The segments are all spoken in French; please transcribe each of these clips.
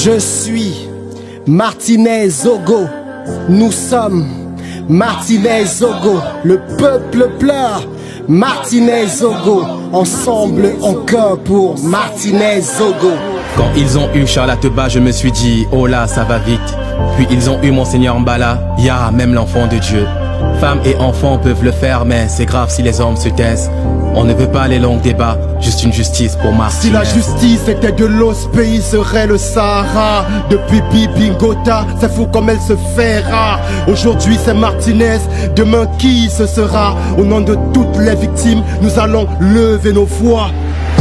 Je suis Martinez Zogo. Nous sommes Martinez Zogo. Le peuple pleure. Martinez Zogo. Ensemble encore pour Martinez Zogo. Quand ils ont eu Charles Ateba, je me suis dit, oh là, ça va vite. Puis ils ont eu Monseigneur Mbala, ya, même l'enfant de Dieu. Femmes et enfants peuvent le faire, mais c'est grave si les hommes se taisent. On ne veut pas les longs débats, juste une justice pour Martinez. Si la justice était de l'eau, ce pays serait le Sahara. Depuis Bibi Ngota, c'est fou comme elle se fait rare. Aujourd'hui c'est Martinez, demain qui ce sera? Au nom de toutes les victimes, nous allons lever nos voix.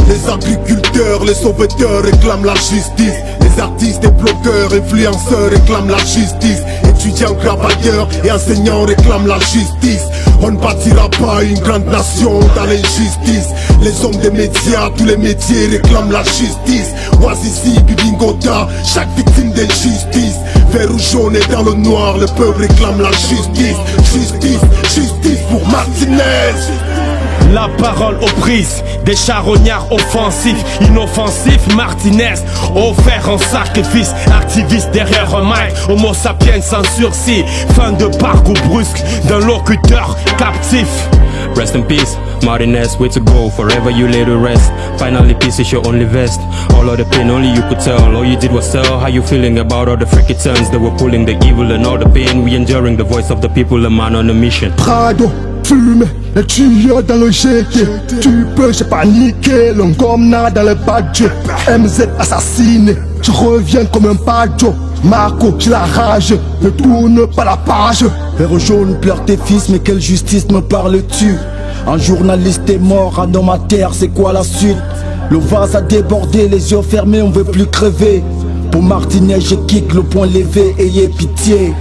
Les agriculteurs, les sauveteurs réclament la justice. Les artistes et blogueurs, influenceurs réclament la justice. Étudiants, travailleurs et enseignants réclament la justice. On ne bâtira pas une grande nation dans l'injustice. Les hommes des médias, tous les métiers réclament la justice. Wazizi, Bibi Ngota, chaque victime d'injustice. Vert ou jaune et dans le noir, le peuple réclame la justice. Justice, justice pour Martinez. La parole aux prises, des charognards offensifs, inoffensifs, Martinez, offert en sacrifice, activiste derrière un mic, homo sapiens sans sursis, fin de parcours brusque d'un locuteur captif. Rest in peace, Martinez, way to go, forever you lay to rest. Finally peace is your only vest. All of the pain only you could tell, all you did was tell. How you feeling about all the freaky turns that were pulling the evil and all the pain we enduring, the voice of the people, a man on a mission. Prado, fume, les tuyaux dans le GT. Tu peux, j'ai paniqué, l'engomna dans le badge. MZ assassiné, je reviens comme un pajo. Marco, j'ai la rage, ne tourne pas la page. Vert jaune pleure tes fils, mais quelle justice me parles-tu? Un journaliste est mort, un homme à terre, c'est quoi la suite? Le vase a débordé, les yeux fermés, on veut plus crever. Pour Martinez, je kick, le poing levé, ayez pitié.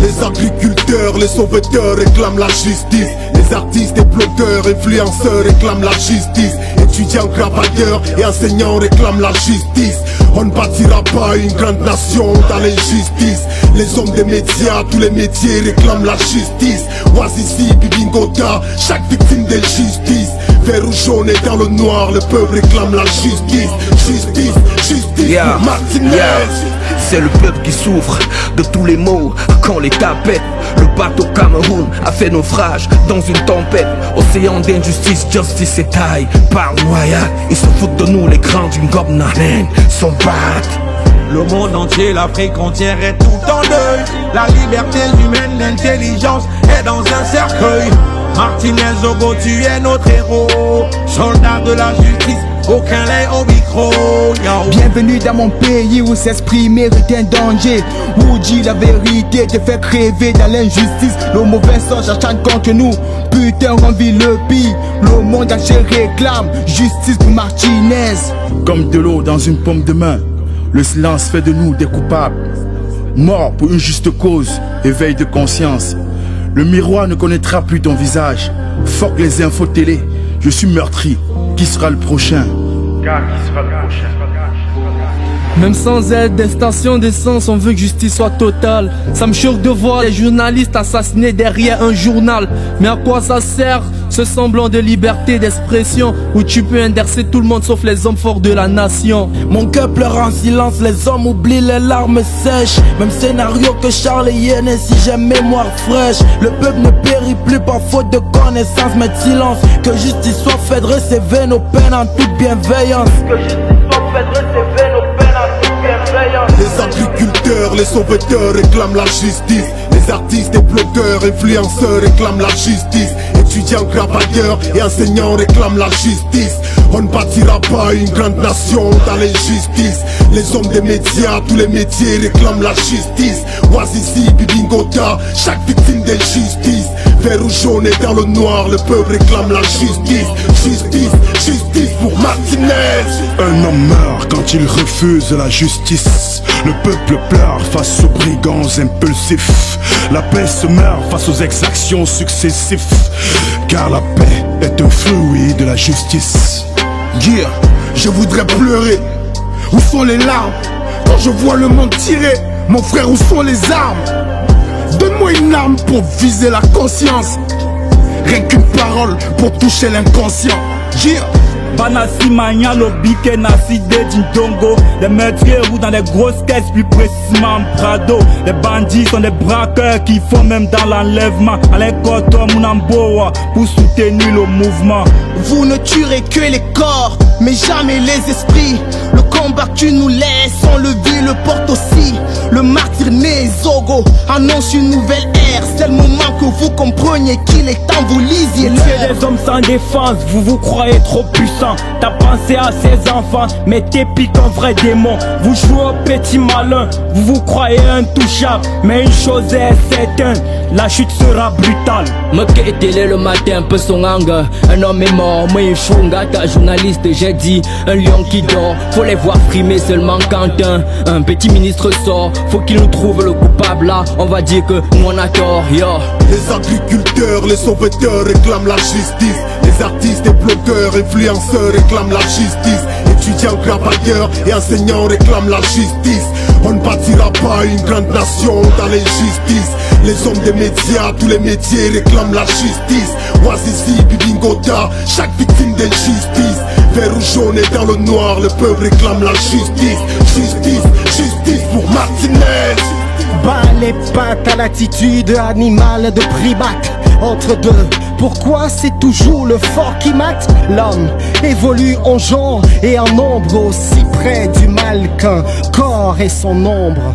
Les agriculteurs, les sauveteurs réclament la justice. Les artistes et blogueurs, influenceurs réclament la justice. Étudiants, travailleurs et enseignants réclament la justice. On ne bâtira pas une grande nation dans l'injustice. Les hommes des médias, tous les métiers réclament la justice. Wazizi, Bibi Ngota, chaque victime d'injustice. Vert ou jaune et dans le noir, le peuple réclame la justice. Justice, justice pour Martinez. C'est le peuple qui souffre de tous les maux quand l'État pète. Le bateau Cameroun a fait naufrage dans une tempête. Océan d'injustice, justice et taille par noyade. Ils se foutent de nous, les grands d'une gobnanen sont battent. Le monde entier, l'Afrique entière est tout en deuil. La liberté humaine, l'intelligence est dans un cercueil. Martinez Zogo, tu es notre héros. Soldat de la justice, aucun lait au micro. Yo. Bienvenue dans mon pays où s'exprimer est un danger. Où dit la vérité te fait crever dans l'injustice. Le mauvais sort s'acharne contre nous. Putain, on vit le pire. Le monde entier réclame justice pour Martinez. Comme de l'eau dans une paume de main, le silence fait de nous des coupables. Mort pour une juste cause, éveil de conscience. Le miroir ne connaîtra plus ton visage. Fuck les infos télé, je suis meurtri. Qui sera le prochain? Car qui sera le prochain? Même sans aide des stations d'essence, on veut que justice soit totale. Ça me choque de voir les journalistes assassinés derrière un journal. Mais à quoi ça sert ce semblant de liberté d'expression où tu peux indercer tout le monde sauf les hommes forts de la nation? Mon cœur pleure en silence, les hommes oublient, les larmes sèches. Même scénario que Charles et Yen, si j'ai mémoire fraîche. Le peuple ne périt plus par faute de connaissance, mais de silence. Que justice soit faite, recevoir nos peines en toute bienveillance. Que justice soit faite, recevoir nos peines en toute bienveillance. Les agriculteurs, les sauveteurs réclament la justice. Les artistes et blogueurs, influenceurs réclament la justice. Étudiants, travailleurs et enseignants réclament la justice. On ne bâtira pas une grande nation dans l'injustice. Les hommes des médias, tous les métiers réclament la justice. Wazizi, Bibi Ngota, chaque victime d'injustice. Vert ou jaune et dans le noir, le peuple réclame la justice. Justice, justice pour Martinez. Un homme meurt quand il refuse la justice. Le peuple pleure face aux brigands impulsifs. La paix se meurt face aux exactions successives. Car la paix est un fruit de la justice. Yeah, je voudrais pleurer. Où sont les larmes quand je vois le monde tirer? Mon frère, où sont les armes? Donne-moi une arme pour viser la conscience. Rien qu'une parole pour toucher l'inconscient. Yeah. Banassi Mania, Lobike, Nasi, Dindongo. Les meurtriers roulent dans des grosses caisses, plus précisément en Prado. Les bandits sont des braqueurs qui font même dans l'enlèvement. Alain Koto, Mounamboa, pour soutenir le mouvement. Vous ne tuerez que les corps, mais jamais les esprits. Le combat que tu nous laisses, on le vit, le porte aussi. Le martyr né Zogo annonce une nouvelle ère. C'est le moment que vous compreniez qu'il est temps, vous lisiez l'heure. Vous êtes des hommes sans défense, vous vous croyez trop puissants. T'as pensé à ces enfants, mais t'es pique un vrai démon. Vous jouez au petit malin, vous vous croyez intouchable. Mais une chose est certaine, la chute sera brutale. Me télé le matin, peu son anger. Un homme est mort, moi je suis un journaliste, j'ai dit. Un lion qui dort, faut les voir frimer seulement quand un petit ministre sort. Faut qu'il nous trouve le coupable là, on va dire que nous on a tort, yo. Les agriculteurs, les sauveteurs réclament la justice. Les artistes et blogueurs, influenceurs réclament la justice. Étudiants, travailleurs et enseignants réclament la justice. On ne bâtira pas une grande nation dans l'injustice. Les hommes des médias, tous les métiers réclament la justice. Oazizi, Bibingota, chaque victime d'injustice. Vert ou jaune et dans le noir, le peuple réclame la justice. Justice, justice pour Martinez. Bas les pattes à l'attitude animale de primate. Entre deux, pourquoi c'est toujours le fort qui mate? L'homme évolue en genre et en nombre, aussi près du mal qu'un corps et son ombre.